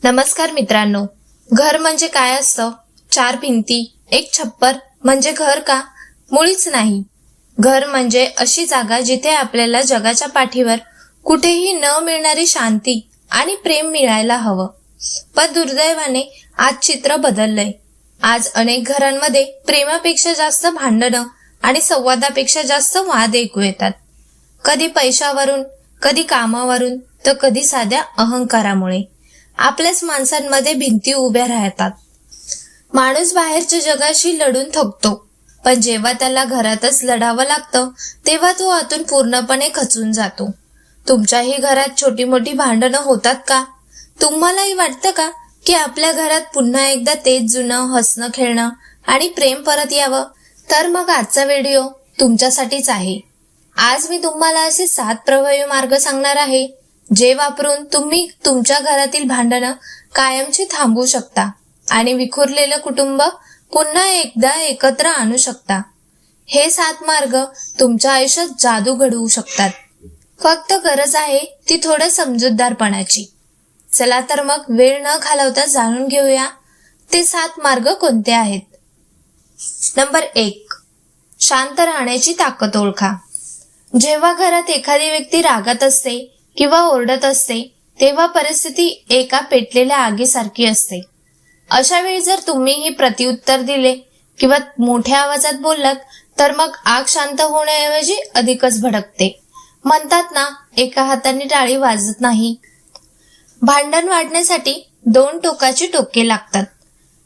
नमस्कार मित्रांनो, घर म्हणजे काय असतं? चार भिंती, एक छप्पर म्हणजे घर का? मुळीच नाही. घर म्हणजे अशी जागा जिथे आपल्याला जगाच्या पाठीवर कुठेही न मिळणारी शांती आणि प्रेम मिळायला हवं. पण दुर्दैवाने आज चित्र बदललंय. आज अनेक घरांमध्ये प्रेमापेक्षा जास्त भांडणं आणि संवादापेक्षा जास्त वाद ऐकू येतात. कधी पैशावरून, कधी कामावरून, तर कधी साध्या अहंकारामुळे. आपल्याच माणसांमध्ये भिंती उभ्या राहतात. माणूस बाहेरच्या जगाशी लढून थकतो, पण जेव्हा त्याला घरातच लढावं लागतं तेव्हा तो आतून पूर्णपणे खचून जातो. तुमच्याही घरात छोटी मोठी भांडणं होतात का? तुम्हालाही वाटतं का की आपल्या घरात पुन्हा एकदा तेच जुनं हसणं, खेळणं आणि प्रेम परत यावं? तर मग आजचा व्हिडिओ तुमच्यासाठीच आहे. आज मी तुम्हाला असे 7 प्रभावी मार्ग सांगणार आहे जे वापरून तुम्ही तुमच्या घरातील भांडणं कायमची थांबवू शकता आणि विखुरलेलं कुटुंब पुन्हा एकदा एकत्र आणू शकता. हे 7 मार्ग तुमच्या आयुष्यात जादू घडवू शकतात. फक्त गरज आहे ती थोडं समजूतदारपणाची. चला तर मग वेळ न घालवता जाणून घेऊया ते 7 मार्ग कोणते आहेत. नंबर 1. शांत राहण्याची ताकद ओळखा. जेव्हा घरात एखादी व्यक्ती रागात असते किंवा ओरडत असते तेव्हा परिस्थिती एका पेटलेल्या आगीसारखी असते. अशा वेळी जर तुम्हीही प्रत्युत्तर दिले किंवा मोठ्या आवाजात बोललात तर मग आग शांत होण्याऐवजी अधिकच भडकते. म्हणतात ना, एका हाताने टाळी वाजत नाही. भांडण वाढण्यासाठी 2 टोकाची टोके लागतात.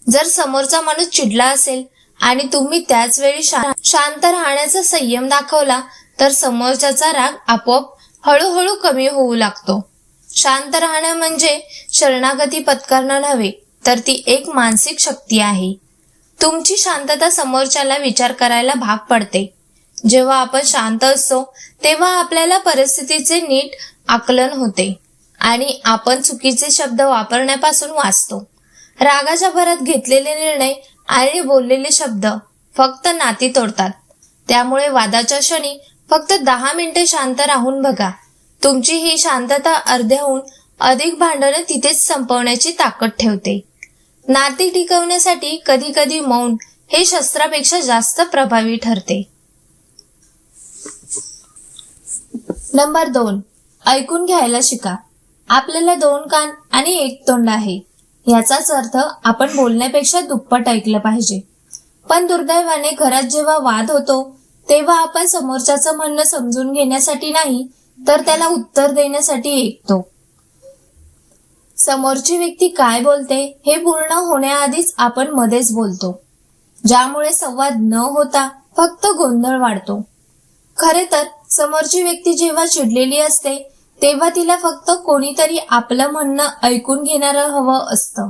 जर समोरचा माणूस चिडला असेल आणि तुम्ही त्याच वेळी शांत राहण्याचा संयम दाखवला तर समोरच्याचा राग आपोआप हळूहळू कमी होऊ लागतो. शांत राहणं म्हणजे शरणागती पत्करणं नव्हे, तर ती एक मानसिक शक्ती आहे. तुमची शांतता समोरच्याला विचार करायला भाग पडते. जेव्हा आपण शांत असतो तेव्हा आपल्याला परिस्थितीचे नीट आकलन होते आणि आपण चुकीचे शब्द वापरण्यापासून वाचतो. रागाच्या भरात घेतलेले निर्णय आणि बोललेले शब्द फक्त नाती तोडतात. त्यामुळे वादाच्या क्षणी फक्त 10 मिनिटे शांत राहून बघा. तुमची ही शांतता अर्ध्याहून अधिक भांडणं तिथेच संपवण्याची ताकद ठेवते. नाती टिकवण्यासाठी कधी कधी मौन हे शस्त्रापेक्षा जास्त प्रभावी ठरते. नंबर 2. ऐकून घ्यायला शिका. आपल्याला 2 कान आणि 1 तोंड आहे. याचाच अर्थ आपण बोलण्यापेक्षा दुप्पट ऐकलं पाहिजे. पण दुर्दैवाने घरात जेव्हा वाद होतो तेव्हा आपण समोरच्याचं म्हणणं समजून घेण्यासाठी नाही तर त्याला उत्तर देण्यासाठी ऐकतो. समोरची व्यक्ती काय बोलते हे पूर्ण होण्याआधीच आपण मध्येच बोलतो, ज्यामुळे संवाद न होता फक्त गोंधळ वाढतो. खरे तर समोरची व्यक्ती जेव्हा चिडलेली असते तेव्हा तिला फक्त कोणीतरी आपलं म्हणणं ऐकून घेणारं हवं असतं.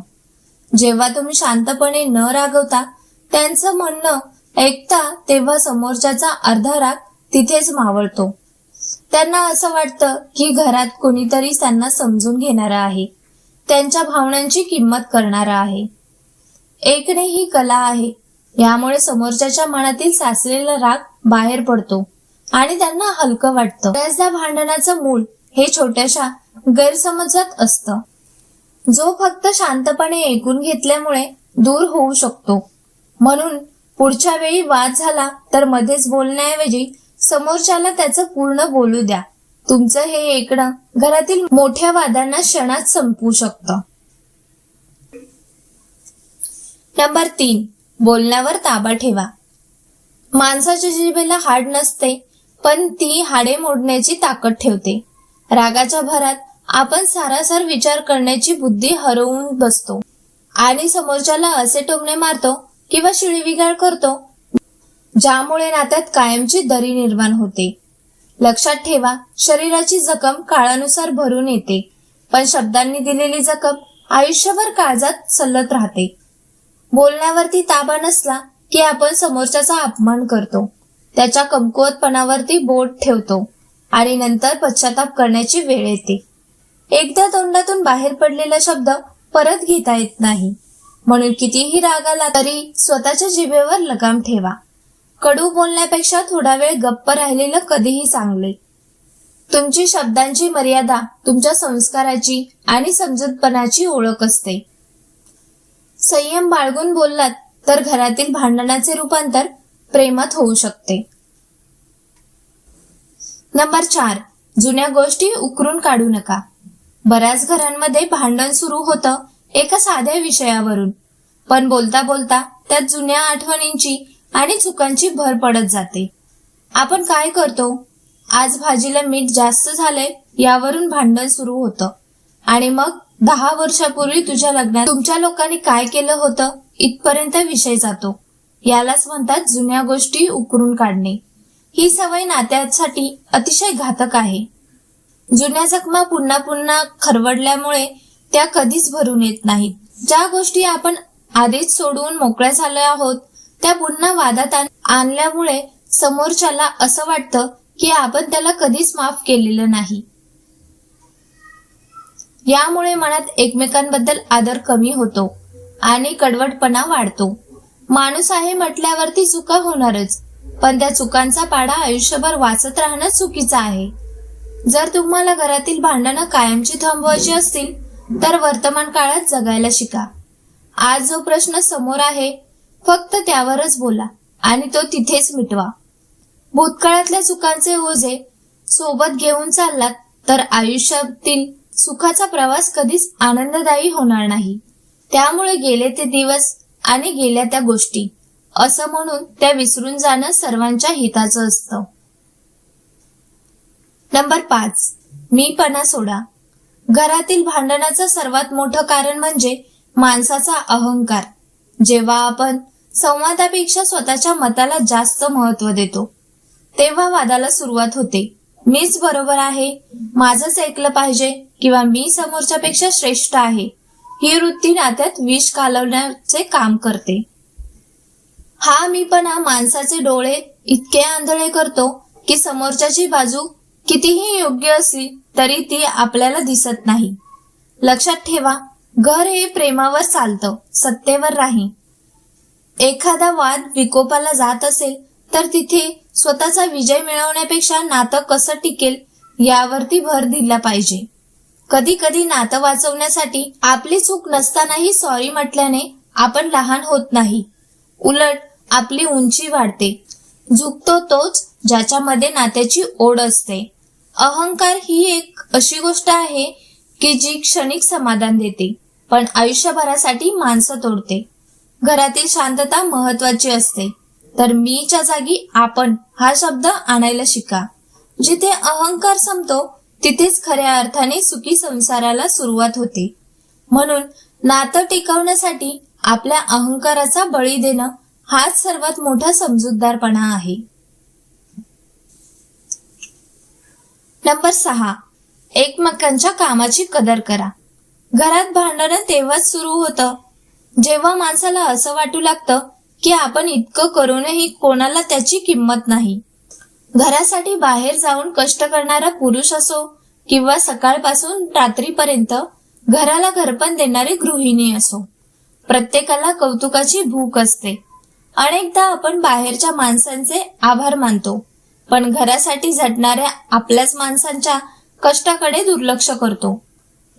जेव्हा तुम्ही शांतपणे न रागवता त्यांचं म्हणणं ऐकता तेव्हा समोरच्याचा अर्धा राग तिथेच मावळतो. त्यांना असं वाटतं की घरात कोणीतरी त्यांना समजून घेणारं आहे, त्यांच्या भावनांची किंमत करणारं आहे. ऐकणे ही कला आहे. यामुळे समोरच्याच्या मनातील साचलेला राग बाहेर पडतो आणि त्यांना हलकं वाटतं. बऱ्याचदा भांडणाचं मूळ हे छोट्याशा गैरसमजात असतं, जो फक्त शांतपणे ऐकून घेतल्यामुळे दूर होऊ शकतो. म्हणून पुढच्या वेळी वाद झाला तर मध्येच बोलण्याऐवजी समोरच्याला त्याचं पूर्ण बोलू द्या. तुमचं हे ऐकणं घरातील मोठ्या वादांना क्षणात संपवू शकतं. नंबर 3. बोलण्यावर ताबा ठेवा. माणसाच्या जिभेला हाड नसते, पण ती हाडे मोडण्याची ताकद ठेवते. रागाच्या भरात आपण सारासार विचार करण्याची बुद्धी हरवून बसतो आणि समोरच्याला असे टोमणे मारतो किंवा शिवीगाळ करतो ज्यामुळे नात्यात कायमची दरी निर्माण होते. लक्षात ठेवा, शरीराची जखम काळानुसार भरून येते, पण शब्दांनी दिलेली जखम आयुष्यभर काळजात सलत राहते. बोलण्यावरती ताबा नसला की आपण समोरच्याचा अपमान करतो, त्याच्या कमकुवतपणावरती बोट ठेवतो आणि नंतर पश्चाताप करण्याची वेळ येते. एकदा तोंडातून बाहेर पडलेला शब्द परत घेता येत नाही. म्हणून कितीही राग आला तरी स्वतःच्या जिभेवर लगाम ठेवा. कडू बोलण्यापेक्षा थोडा वेळ गप्प राहिलेलं कधीही चांगले. तुमची शब्दांची मर्यादा तुमच्या संस्काराची आणि समजूतपणाची ओळख असते. संयम बाळगून बोललात तर घरातील भांडणाचे रूपांतर प्रेमात होऊ शकते. नंबर 4. जुन्या गोष्टी उकरून काढू नका. बऱ्याच घरांमध्ये भांडण सुरू होतं एका साध्या विषयावरून, पण बोलता बोलता त्यात जुन्या आठवणींची आणि चुकांची भर पडत जाते. आपण काय करतो, आज भाजीला मीठ जास्त झालंय यावरून भांडण सुरू होतं आणि मग 10 वर्षापूर्वी तुझ्या लग्नात तुमच्या लोकांनी काय केलं होतं इथपर्यंत विषय जातो. यालाच म्हणतात जुन्या गोष्टी उकरून काढणे. ही सवय नात्यासाठी अतिशय घातक आहे. जुन्या जखमा पुन्हा पुन्हा खरवडल्यामुळे त्या कधीच भरून येत नाहीत. ज्या गोष्टी आपण आधीच सोडवून मोकळ्या झालो आहोत त्या पुन्हा वादात आणल्यामुळे समोरच्याला असं वाटतं की आपण त्याला कधीच माफ केलेलं नाही. यामुळे मनात एकमेकांबद्दल आदर कमी होतो आणि कडवटपणा वाढतो. माणूस आहे म्हटल्यावरती चुका होणारच, पण त्या चुकांचा पाडा आयुष्यभर वाचत राहणं चुकीचं आहे. जर तुम्हाला घरातील भांडणं कायमची थांबवायची असतील तर वर्तमान काळात जगायला शिका. आज जो प्रश्न समोर आहे फक्त त्यावरच बोला आणि तो तिथेच मिटवा. भूतकाळातल्या चुकांचे ओझे सोबत घेऊन चाललात तर आयुष्यातील सुखाचा प्रवास कधीच आनंददायी होणार नाही. त्यामुळे गेले ते दिवस आणि गेल्या त्या गोष्टी असं म्हणून त्या विसरून जाणं सर्वांच्या हिताचं असतं. नंबर 5. मीपणा सोडा. घरातील भांडणाचं सर्वात मोठं कारण म्हणजे माणसाचा अहंकार. जेव्हा आपण संवादापेक्षा स्वतःच्या मताला जास्त महत्त्व देतो तेव्हा वादाला सुरुवात होते. मीच बरोबर आहे, माझंच ऐकलं पाहिजे किंवा मी समोरच्यापेक्षा श्रेष्ठ आहे, ही वृत्ती नात्यात विष कालवण्याचे काम करते. हा मीपणा माणसाचे डोळे इतके आंधळे करतो की समोरच्याची बाजू कितीही योग्य असली तरी ती आपल्याला दिसत नाही. लक्षात ठेवा, घर हे प्रेमावर चालतं, सत्तेवर नाही. एखादा वाद विकोपाला जात असेल तर तिथे स्वतःचा विजय मिळवण्यापेक्षा नातं कसं टिकेल यावरती भर दिला पाहिजे. कधी कधी नातं वाचवण्यासाठी आपली चूक नसतानाही सॉरी म्हटल्याने आपण लहान होत नाही, उलट आपली उंची वाढते. झुकतो तोच ज्याच्यामध्ये नात्याची ओढ असते. अहंकार ही एक अशी गोष्ट आहे की जी क्षणिक समाधान देते पण आयुष्यभरासाठी माणसं तोडते. घरातील शांतता महत्वाची असते तर मीच्या जागी आपण हा शब्द आणायला शिका. जिथे अहंकार संपतो तिथेच खऱ्या अर्थाने सुखी संसाराला सुरुवात होते. म्हणून नातं टिकवण्यासाठी आपल्या अहंकाराचा बळी देणं हाच सर्वात मोठा समजूतदारपणा आहे. नंबर 6. एकमेकांच्या कामाची कदर करा. घरात भांडणं तेव्हाच सुरू होतं जेव्हा माणसाला असं वाटू लागतं की आपण इतकं करूनही कोणाला त्याची किंमत नाही. घरासाठी बाहेर जाऊन कष्ट करणारा पुरुष असो किंवा सकाळपासून रात्रीपर्यंत घराला घरपण देणारी गृहिणी असो, प्रत्येकाला कौतुकाची भूक असते. अनेकदा आपण बाहेरच्या माणसांचे आभार मानतो पण घरासाठी झटणाऱ्या आपल्याच माणसांच्या कष्टाकडे दुर्लक्ष करतो.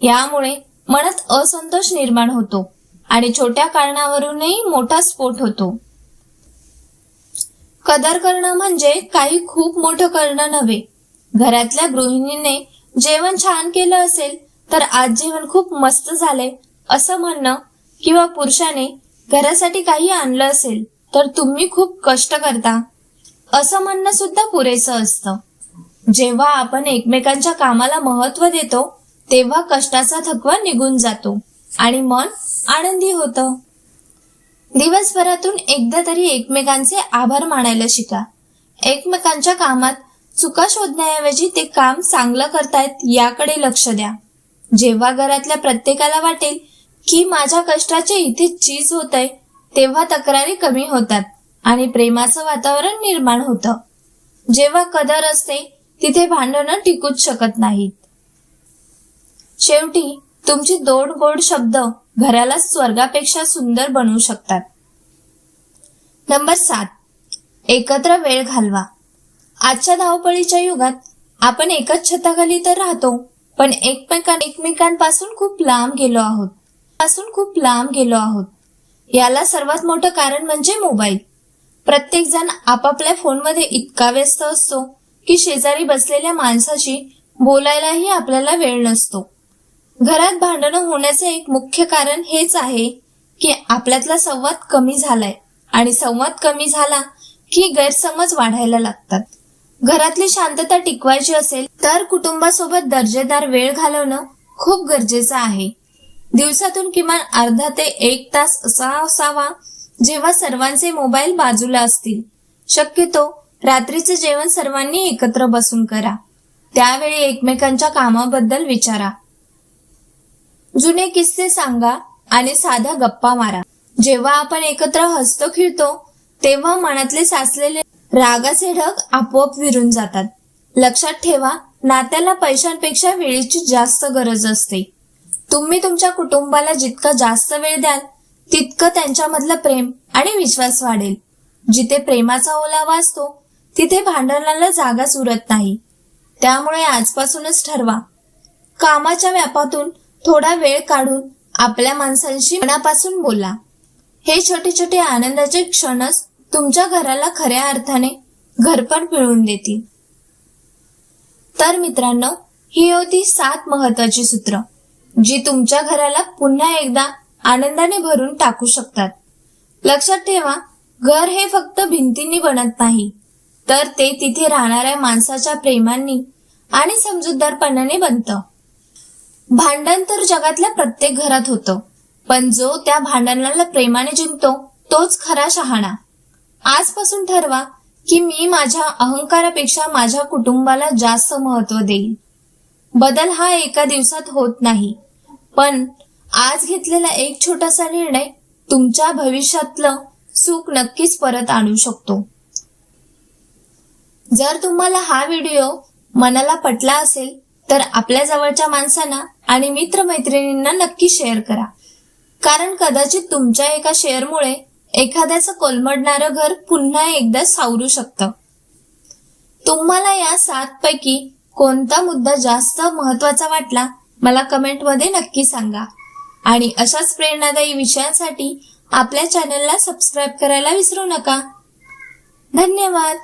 यामुळे मनात असंतोष निर्माण होतो आणि छोट्या कारणावरूनही मोठा स्फोट होतो. कदर करणं म्हणजे काही खूप मोठं करणं नव्हे. घरातल्या गृहिणीने जेवण छान केलं असेल तर आज जेवण खूप मस्त झालंय असं म्हणणं किंवा पुरुषाने घरासाठी काही आणलं असेल तर तुम्ही खूप कष्ट करता असं म्हणणं सुद्धा पुरेसं असतं. जेव्हा आपण एकमेकांच्या कामाला महत्त्व देतो तेव्हा कष्टाचा थकवा निघून जातो आणि मन आनंदी होतं. दिवसभरातून एकदा तरी एकमेकांचे आभार मानायला शिका. एकमेकांच्या कामात चुका शोधण्याऐवजी ते काम चांगलं करतायत याकडे लक्ष द्या. जेव्हा घरातल्या प्रत्येकाला वाटेल की माझ्या कष्टाचे इथे चीज होतंय तेव्हा तक्रारी कमी होतात आणि प्रेमाचं वातावरण निर्माण होतं. जेव्हा कदर असते तिथे भांडणं टिकूच शकत नाहीत. शेवटी तुमचे 2 गोड शब्द घराला स्वर्गापेक्षा सुंदर बनवू शकतात. नंबर 7. एकत्र वेळ घालवा. आजच्या धावपळीच्या युगात आपण एकाच छताखाली तर राहतो, पण एकमेकांपासून खूप लांब गेलो आहोत. याला सर्वात मोठं कारण म्हणजे मोबाईल. प्रत्येक जण आपापल्या फोनमध्ये इतका व्यस्त असतो की शेजारी बसलेल्या माणसाशी बोलायलाही आपल्याला वेळ नसतो. घरात भांडणं होण्याचे एक मुख्य कारण हेच आहे की आपल्यातला संवाद कमी झालाय, आणि संवाद कमी झाला की गैरसमज वाढायला लागतात. घरातली शांतता टिकवायची असेल तर कुटुंबासोबत दर्जेदार वेळ घालवणं खूप गरजेचं आहे. दिवसातून किमान अर्धा ते 1 तास असा असावा जेव्हा सर्वांचे मोबाईल बाजूला असतील. शक्यतो रात्रीचं जेवण सर्वांनी एकत्र बसून करा. त्यावेळी एकमेकांच्या कामाबद्दल विचारा, जुने किस्से सांगा आणि साध्या गप्पा मारा. जेव्हा आपण एकत्र हसतो खेळतो तेव्हा मनातले साचलेले रागाचे ढग आपोआप विरून जातात. लक्षात ठेवा, नात्याला पैशांपेक्षा वेळेची जास्त गरज असते. तुम्ही तुमच्या कुटुंबाला जितका जास्त वेळ द्याल तितकं त्यांच्यामधलं प्रेम आणि विश्वास वाढेल. जिथे प्रेमाचा ओलावा असतो तिथे भांडणाला जागाच उरत नाही. त्यामुळे आजपासूनच ठरवा, कामाच्या व्यापातून थोडा वेळ काढून आपल्या माणसांशी मनापासून बोला. हे छोटे छोटे आनंदाचे क्षणच तुमच्या घराला खऱ्या अर्थाने घरपण मिळवून देतील. तर मित्रांनो, ही होती 7 महत्वाची सूत्र जी तुमच्या घराला पुन्हा एकदा आनंदाने भरून टाकू शकतात. लक्षात ठेवा, घर हे फक्त भिंतींनी बनत नाही, तर ते तिथे राहणाऱ्या माणसाच्या प्रेमांनी आणि समजूतदारपणाने बनतं. भांडण तर जगातल्या प्रत्येक घरात होतं, पण जो त्या भांडणाला प्रेमाने जिंकतो तोच खरा शहाणा. आजपासून ठरवा की मी माझ्या अहंकारापेक्षा माझ्या कुटुंबाला जास्त महत्व देईल. बदल हा एका दिवसात होत नाही, पण आज घेतलेला एक छोटासा निर्णय तुमच्या भविष्यातलं सुख नक्कीच परत आणू शकतो. जर तुम्हाला हा व्हिडिओ मनाला पटला असेल तर आपल्या जवळच्या माणसांना आणि मित्रमैत्रिणींना नक्की शेअर करा, कारण कदाचित तुमच्या एका शेअरमुळे एखाद्याचं कोलमडणारं घर पुन्हा एकदा सावरू शकतं. तुम्हाला या 7 पैकी कोणता मुद्दा जास्त महत्वाचा वाटला मला कमेंटमध्ये नक्की सांगा. आणि अशाच प्रेरणादायी विषयांसाठी आपल्या चॅनलला सबस्क्राईब करायला विसरू नका. धन्यवाद.